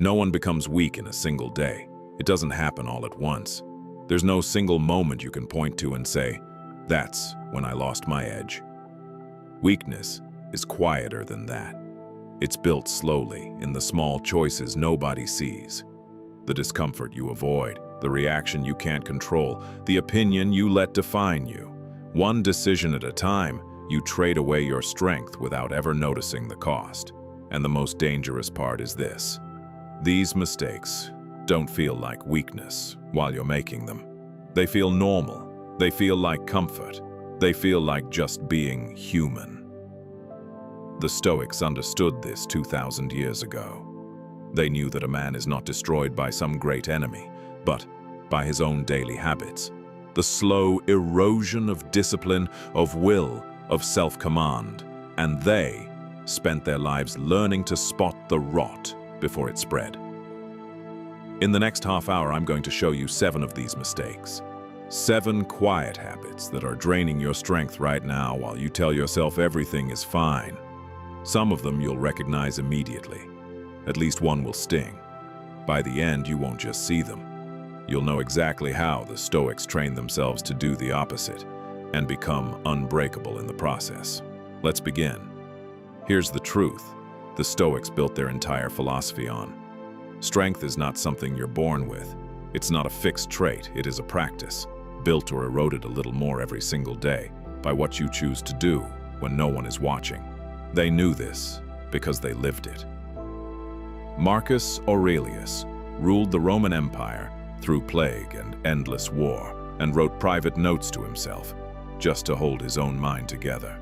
No one becomes weak in a single day. It doesn't happen all at once. There's no single moment you can point to and say, "That's when I lost my edge." Weakness is quieter than that. It's built slowly in the small choices nobody sees. The discomfort you avoid, the reaction you can't control, the opinion you let define you. One decision at a time, you trade away your strength without ever noticing the cost. And the most dangerous part is this: these mistakes don't feel like weakness while you're making them. They feel normal. They feel like comfort. They feel like just being human. The Stoics understood this 2,000 years ago. They knew that a man is not destroyed by some great enemy, but by his own daily habits. The slow erosion of discipline, of will, of self-command. And they spent their lives learning to spot the rot before it spread. In the next half hour, I'm going to show you 7 of these mistakes. 7 quiet habits that are draining your strength right now while you tell yourself everything is fine. Some of them you'll recognize immediately. At least one will sting. By the end, you won't just see them. You'll know exactly how the Stoics trained themselves to do the opposite and become unbreakable in the process. Let's begin. Here's the truth the Stoics built their entire philosophy on. Strength is not something you're born with. It's not a fixed trait, it is a practice, built or eroded a little more every single day by what you choose to do when no one is watching. They knew this because they lived it. Marcus Aurelius ruled the Roman Empire through plague and endless war and wrote private notes to himself just to hold his own mind together.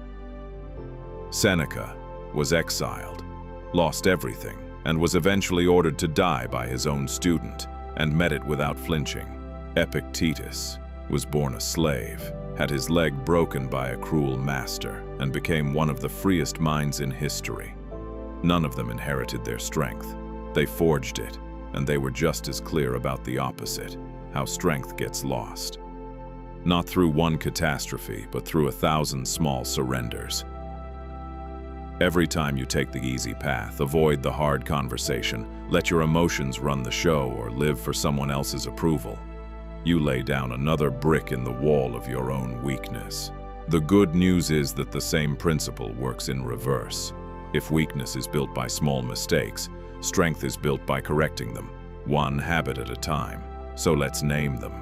Seneca was exiled, lost everything, and was eventually ordered to die by his own student, and met it without flinching. Epictetus was born a slave, had his leg broken by a cruel master, and became one of the freest minds in history. None of them inherited their strength. They forged it, and they were just as clear about the opposite, how strength gets lost. Not through one catastrophe, but through 1,000 small surrenders. Every time you take the easy path, avoid the hard conversation, let your emotions run the show, or live for someone else's approval, you lay down another brick in the wall of your own weakness. The good news is that the same principle works in reverse. If weakness is built by small mistakes, strength is built by correcting them, one habit at a time. So let's name them.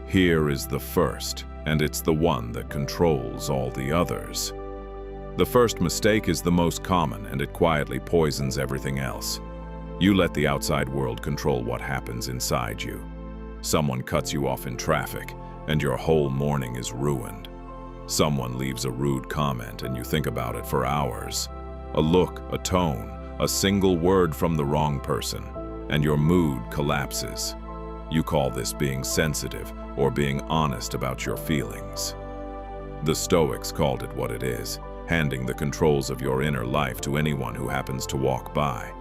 Here is the first, and it's the one that controls all the others. The first mistake is the most common, and it quietly poisons everything else. You let the outside world control what happens inside you. Someone cuts you off in traffic, and your whole morning is ruined. Someone leaves a rude comment, and you think about it for hours. A look, a tone, a single word from the wrong person, and your mood collapses. You call this being sensitive or being honest about your feelings. The Stoics called it what it is, handing the controls of your inner life to anyone who happens to walk by.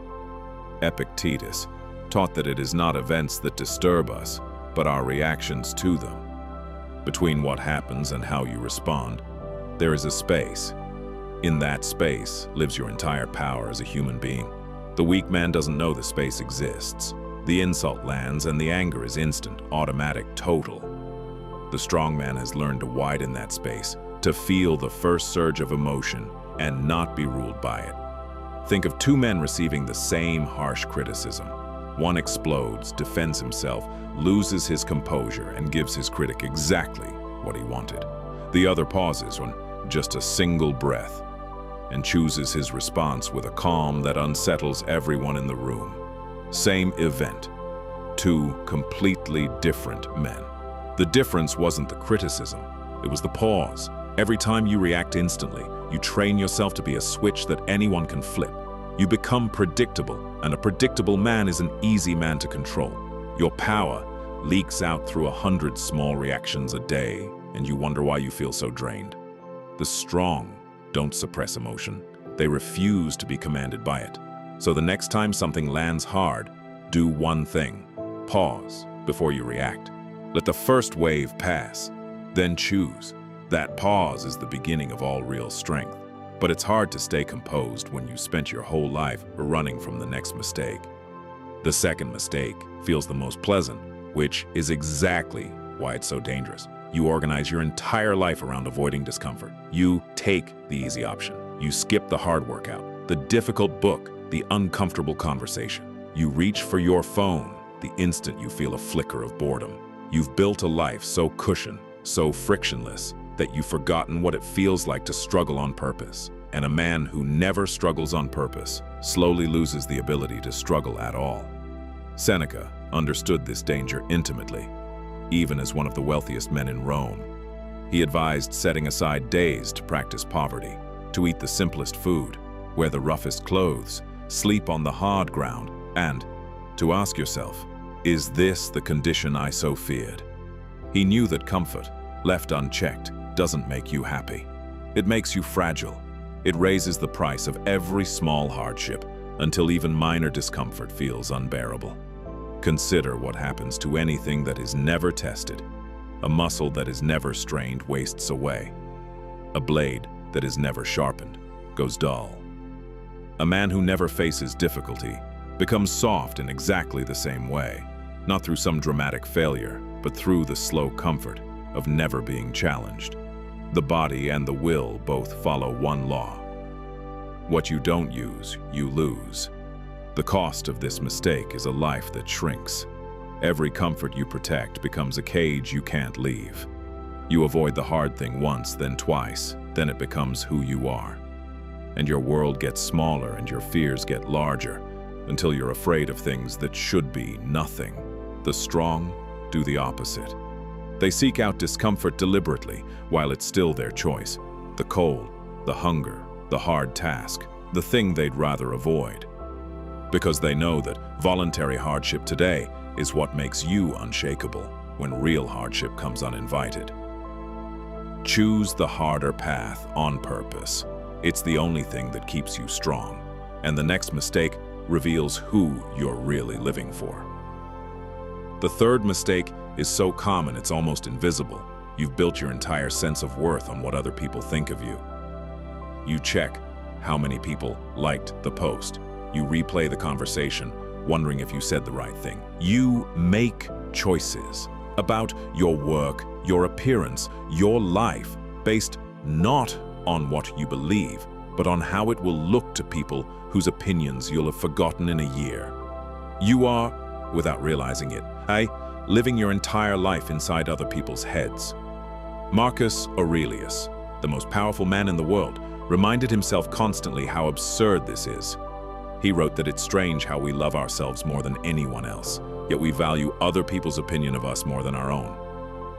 Epictetus taught that it is not events that disturb us, but our reactions to them. Between what happens and how you respond, there is a space. In that space lives your entire power as a human being. The weak man doesn't know the space exists. The insult lands and the anger is instant, automatic, total. The strong man has learned to widen that space, to feel the first surge of emotion and not be ruled by it. Think of 2 men receiving the same harsh criticism. One explodes, defends himself, loses his composure, and gives his critic exactly what he wanted. The other pauses on just a single breath and chooses his response with a calm that unsettles everyone in the room. Same event, 2 completely different men. The difference wasn't the criticism, it was the pause. Every time you react instantly, you train yourself to be a switch that anyone can flip. You become predictable, and a predictable man is an easy man to control. Your power leaks out through 100 small reactions a day, and you wonder why you feel so drained. The strong don't suppress emotion. They refuse to be commanded by it. So the next time something lands hard, do one thing. Pause before you react. Let the first wave pass, then choose. That pause is the beginning of all real strength. But it's hard to stay composed when you spent your whole life running from the next mistake. The second mistake feels the most pleasant, which is exactly why it's so dangerous. You organize your entire life around avoiding discomfort. You take the easy option. You skip the hard workout, the difficult book, the uncomfortable conversation. You reach for your phone the instant you feel a flicker of boredom. You've built a life so cushioned, so frictionless, that you've forgotten what it feels like to struggle on purpose. And a man who never struggles on purpose slowly loses the ability to struggle at all. Seneca understood this danger intimately, even as one of the wealthiest men in Rome. He advised setting aside days to practice poverty, to eat the simplest food, wear the roughest clothes, sleep on the hard ground, and to ask yourself, is this the condition I so feared? He knew that comfort, left unchecked, doesn't make you happy. It makes you fragile. It raises the price of every small hardship until even minor discomfort feels unbearable. Consider what happens to anything that is never tested. A muscle that is never strained wastes away. A blade that is never sharpened goes dull. A man who never faces difficulty becomes soft in exactly the same way, not through some dramatic failure, but through the slow comfort of never being challenged. The body and the will both follow one law. What you don't use, you lose. The cost of this mistake is a life that shrinks. Every comfort you protect becomes a cage you can't leave. You avoid the hard thing once, then twice, then it becomes who you are. And your world gets smaller and your fears get larger, until you're afraid of things that should be nothing. The strong do the opposite. They seek out discomfort deliberately, while it's still their choice. The cold, the hunger, the hard task, the thing they'd rather avoid. Because they know that voluntary hardship today is what makes you unshakable when real hardship comes uninvited. Choose the harder path on purpose. It's the only thing that keeps you strong. And the next mistake reveals who you're really living for. The third mistake is so common it's almost invisible. You've built your entire sense of worth on what other people think of you. You check how many people liked the post. You replay the conversation, wondering if you said the right thing. You make choices about your work, your appearance, your life, based not on what you believe, but on how it will look to people whose opinions you'll have forgotten in a year. You are, without realizing it, living your entire life inside other people's heads. Marcus Aurelius, the most powerful man in the world, reminded himself constantly how absurd this is. He wrote that it's strange how we love ourselves more than anyone else, yet we value other people's opinion of us more than our own.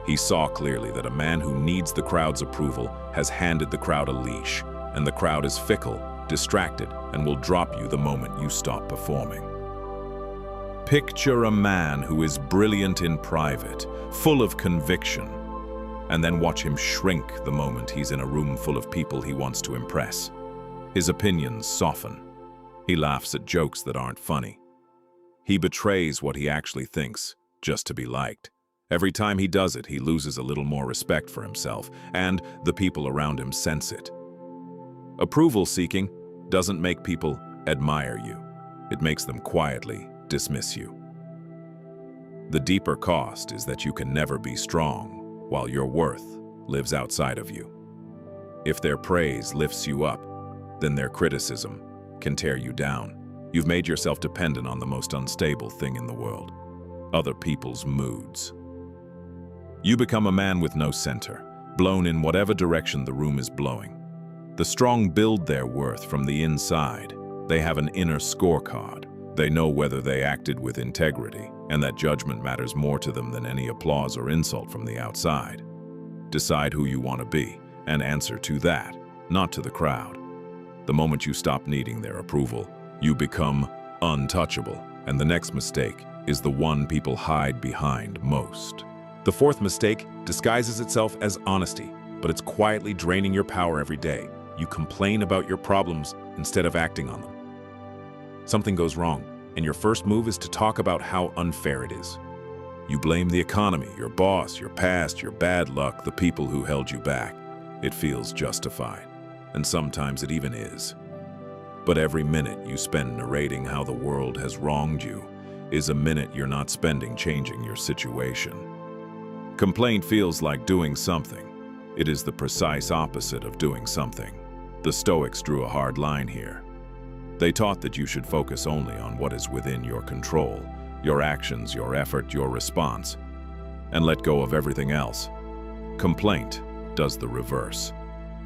He saw clearly that a man who needs the crowd's approval has handed the crowd a leash, and the crowd is fickle, distracted, and will drop you the moment you stop performing. Picture a man who is brilliant in private, full of conviction, and then watch him shrink the moment he's in a room full of people he wants to impress. His opinions soften. He laughs at jokes that aren't funny. He betrays what he actually thinks, just to be liked. Every time he does it, he loses a little more respect for himself, and the people around him sense it. Approval seeking doesn't make people admire you. It makes them quietly dismiss you. The deeper cost is that you can never be strong while your worth lives outside of you. If their praise lifts you up, then their criticism can tear you down. You've made yourself dependent on the most unstable thing in the world, other people's moods. You become a man with no center, blown in whatever direction the room is blowing. The strong build their worth from the inside. They have an inner scorecard. They know whether they acted with integrity, and that judgment matters more to them than any applause or insult from the outside. Decide who you want to be, and answer to that, not to the crowd. The moment you stop needing their approval, you become untouchable, and the next mistake is the one people hide behind most. The fourth mistake disguises itself as honesty, but it's quietly draining your power every day. You complain about your problems instead of acting on them. Something goes wrong, and your first move is to talk about how unfair it is. You blame the economy, your boss, your past, your bad luck, the people who held you back. It feels justified, and sometimes it even is. But every minute you spend narrating how the world has wronged you, is a minute you're not spending changing your situation. Complaint feels like doing something. It is the precise opposite of doing something. The Stoics drew a hard line here. They taught that you should focus only on what is within your control, your actions, your effort, your response, and let go of everything else. Complaint does the reverse.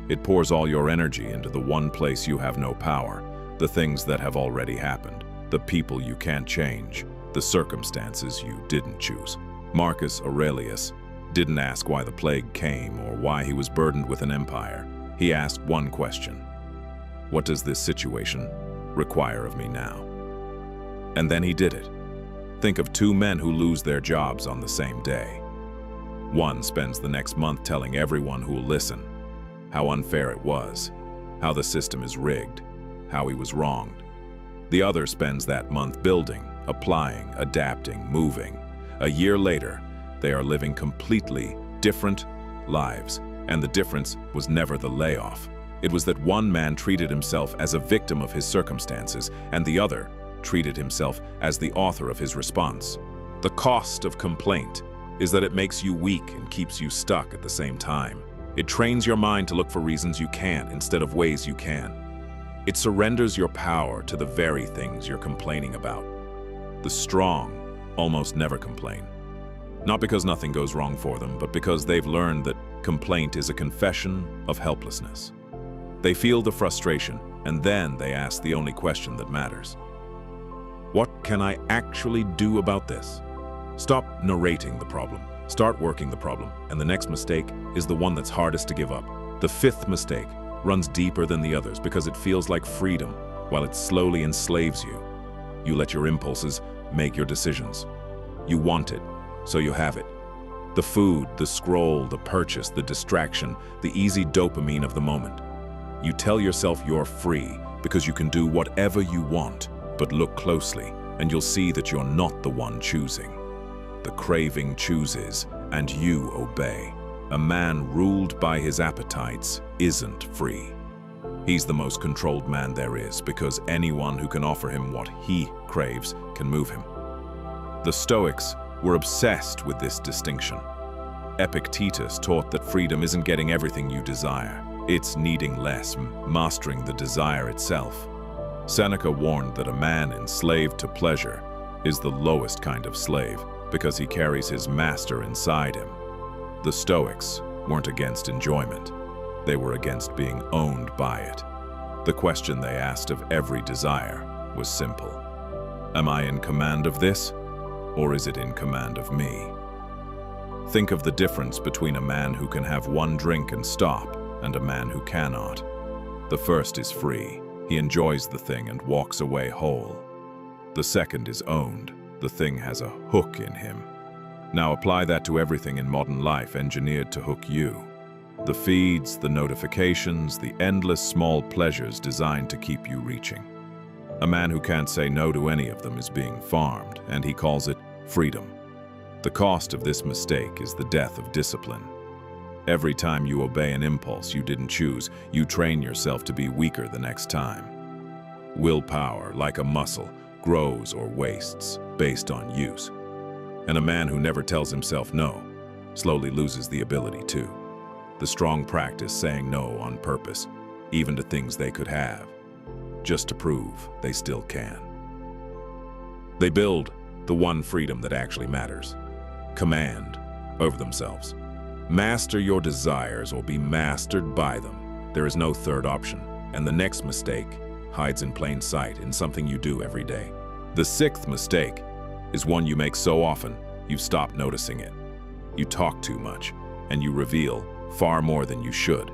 It pours all your energy into the one place you have no power, the things that have already happened, the people you can't change, the circumstances you didn't choose. Marcus Aurelius didn't ask why the plague came or why he was burdened with an empire. He asked one question: what does this situation require of me now? And then he did it. Think of two men who lose their jobs on the same day. One spends the next month telling everyone who will listen how unfair it was, how the system is rigged, how he was wronged. The other spends that month building, applying, adapting, moving. A year later, they are living completely different lives, and the difference was never the layoff. It was that one man treated himself as a victim of his circumstances, and the other treated himself as the author of his response. The cost of complaint is that it makes you weak and keeps you stuck at the same time. It trains your mind to look for reasons you can't instead of ways you can. It surrenders your power to the very things you're complaining about. The strong almost never complain. Not because nothing goes wrong for them, but because they've learned that complaint is a confession of helplessness. They feel the frustration, and then they ask the only question that matters. What can I actually do about this? Stop narrating the problem. Start working the problem, and the next mistake is the one that's hardest to give up. The fifth mistake runs deeper than the others because it feels like freedom, while it slowly enslaves you. You let your impulses make your decisions. You want it, so you have it. The food, the scroll, the purchase, the distraction, the easy dopamine of the moment. You tell yourself you're free because you can do whatever you want, but look closely and you'll see that you're not the one choosing. The craving chooses, and you obey. A man ruled by his appetites isn't free. He's the most controlled man there is, because anyone who can offer him what he craves can move him. The Stoics were obsessed with this distinction. Epictetus taught that freedom isn't getting everything you desire. It's needing less, mastering the desire itself. Seneca warned that a man enslaved to pleasure is the lowest kind of slave, because he carries his master inside him. The Stoics weren't against enjoyment. They were against being owned by it. The question they asked of every desire was simple: am I in command of this, or is it in command of me? Think of the difference between a man who can have one drink and stop and a man who cannot. The first is free. He enjoys the thing and walks away whole. The second is owned. The thing has a hook in him. Now apply that to everything in modern life engineered to hook you. The feeds, the notifications, the endless small pleasures designed to keep you reaching. A man who can't say no to any of them is being farmed, and he calls it freedom. The cost of this mistake is the death of discipline. Every time you obey an impulse you didn't choose, you train yourself to be weaker the next time. Willpower, like a muscle, grows or wastes based on use. And a man who never tells himself no slowly loses the ability to. The strong practice saying no on purpose, even to things they could have, just to prove they still can. They build the one freedom that actually matters: command over themselves. Master your desires or be mastered by them. There is no third option, and the next mistake hides in plain sight in something you do every day. The sixth mistake is one you make so often you've stopped noticing it. You talk too much, and you reveal far more than you should.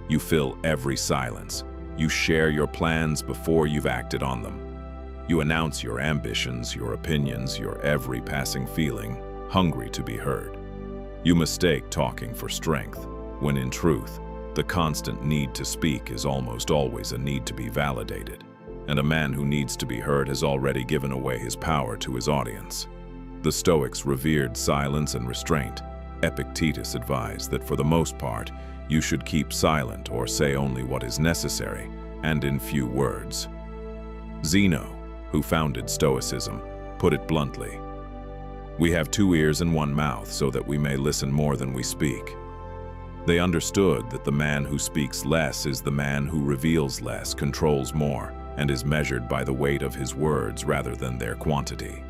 You fill every silence. You share your plans before you've acted on them. You announce your ambitions, your opinions, your every passing feeling, hungry to be heard. You mistake talking for strength, when in truth, the constant need to speak is almost always a need to be validated. And a man who needs to be heard has already given away his power to his audience. The Stoics revered silence and restraint. Epictetus advised that for the most part, you should keep silent or say only what is necessary, and in few words. Zeno, who founded Stoicism, put it bluntly. We have 2 ears and 1 mouth so that we may listen more than we speak. They understood that the man who speaks less is the man who reveals less, controls more, and is measured by the weight of his words rather than their quantity.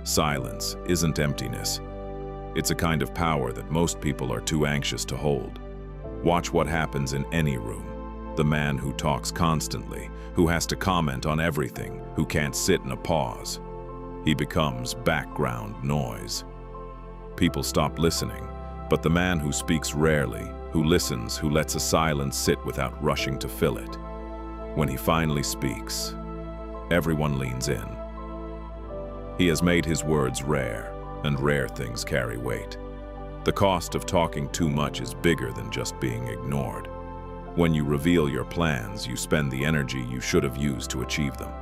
Silence isn't emptiness. It's a kind of power that most people are too anxious to hold. Watch what happens in any room. The man who talks constantly, who has to comment on everything, who can't sit in a pause. He becomes background noise. People stop listening, but the man who speaks rarely, who listens, who lets a silence sit without rushing to fill it. When he finally speaks, everyone leans in. He has made his words rare, and rare things carry weight. The cost of talking too much is bigger than just being ignored. When you reveal your plans, you spend the energy you should have used to achieve them.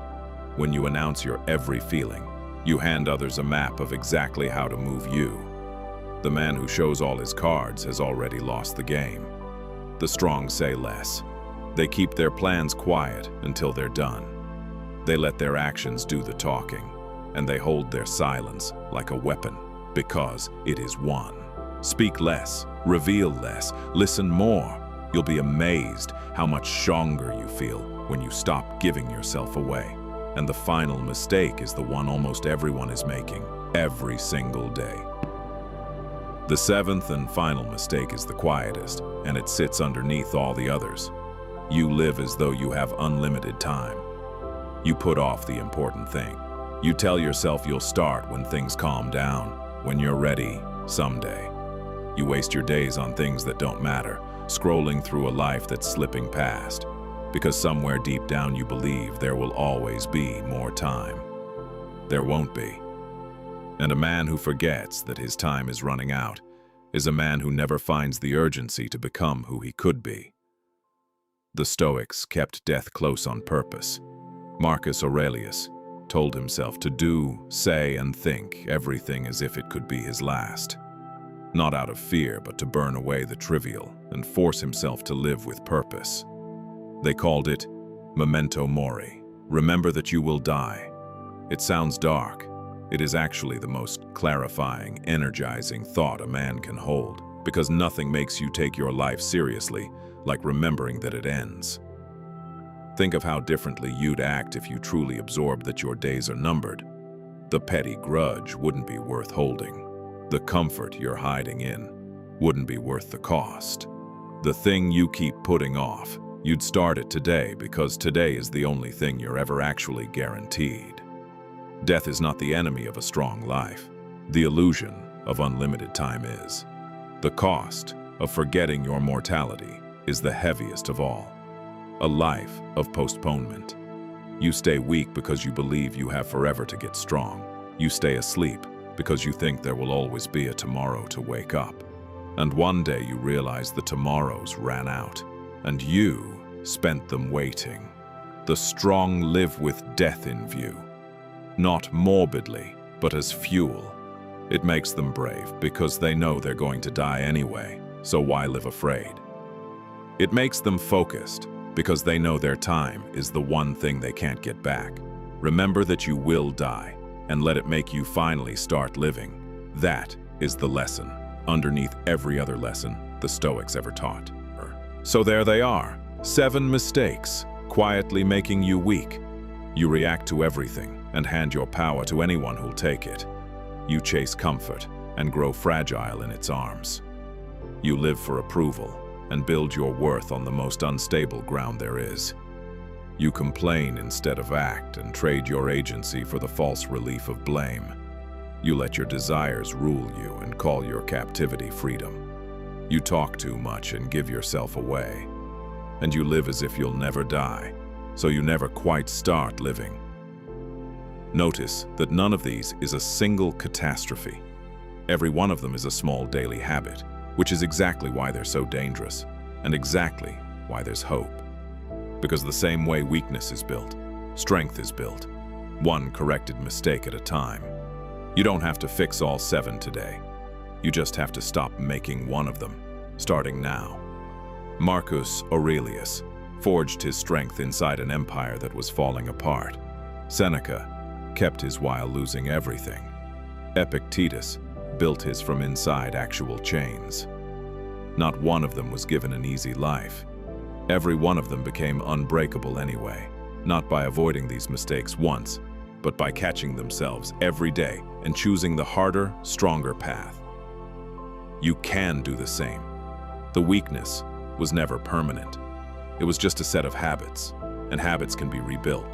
When you announce your every feeling, you hand others a map of exactly how to move you. The man who shows all his cards has already lost the game. The strong say less. They keep their plans quiet until they're done. They let their actions do the talking, and they hold their silence like a weapon, because it is won. Speak less, reveal less, listen more. You'll be amazed how much stronger you feel when you stop giving yourself away. And the final mistake is the one almost everyone is making every single day. The 7th and final mistake is the quietest, and it sits underneath all the others. You live as though you have unlimited time. You put off the important thing. You tell yourself you'll start when things calm down, when you're ready, someday. You waste your days on things that don't matter, scrolling through a life that's slipping past, because somewhere deep down you believe there will always be more time. There won't be. And a man who forgets that his time is running out is a man who never finds the urgency to become who he could be. The Stoics kept death close on purpose. Marcus Aurelius told himself to do, say, and think everything as if it could be his last. Not out of fear, but to burn away the trivial and force himself to live with purpose. They called it memento mori, remember that you will die. It sounds dark. It is actually the most clarifying, energizing thought a man can hold, because nothing makes you take your life seriously like remembering that it ends. Think of how differently you'd act if you truly absorbed that your days are numbered. The petty grudge wouldn't be worth holding. The comfort you're hiding in wouldn't be worth the cost. The thing you keep putting off, you'd start it today, because today is the only thing you're ever actually guaranteed. Death is not the enemy of a strong life. The illusion of unlimited time is. The cost of forgetting your mortality is the heaviest of all. A life of postponement. You stay weak because you believe you have forever to get strong. You stay asleep because you think there will always be a tomorrow to wake up. And one day you realize the tomorrows ran out, and you spent them waiting. The strong live with death in view. Not morbidly, but as fuel. It makes them brave because they know they're going to die anyway, so why live afraid? It makes them focused because they know their time is the one thing they can't get back. Remember that you will die, and let it make you finally start living. That is the lesson, underneath every other lesson the Stoics ever taught. So there they are, 7 mistakes, quietly making you weak. You react to everything and hand your power to anyone who'll take it. You chase comfort and grow fragile in its arms. You live for approval and build your worth on the most unstable ground there is. You complain instead of act and trade your agency for the false relief of blame. You let your desires rule you and call your captivity freedom. You talk too much and give yourself away. And you live as if you'll never die, so you never quite start living. Notice that none of these is a single catastrophe. Every one of them is a small daily habit, which is exactly why they're so dangerous, and exactly why there's hope. Because the same way weakness is built, strength is built, one corrected mistake at a time. You don't have to fix all 7 today. You just have to stop making one of them, starting now. Marcus Aurelius forged his strength inside an empire that was falling apart. Seneca kept his while losing everything. Epictetus built his from inside actual chains. Not one of them was given an easy life. Every one of them became unbreakable anyway, not by avoiding these mistakes once, but by catching themselves every day and choosing the harder, stronger path. You can do the same. The weakness was never permanent. It was just a set of habits, and habits can be rebuilt.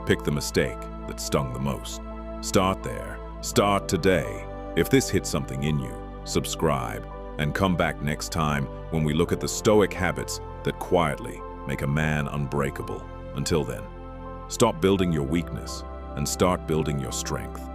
Pick the mistake that stung the most. Start there. Start today. If this hit something in you, subscribe, and come back next time when we look at the Stoic habits that quietly make a man unbreakable. Until then, stop building your weakness and start building your strength.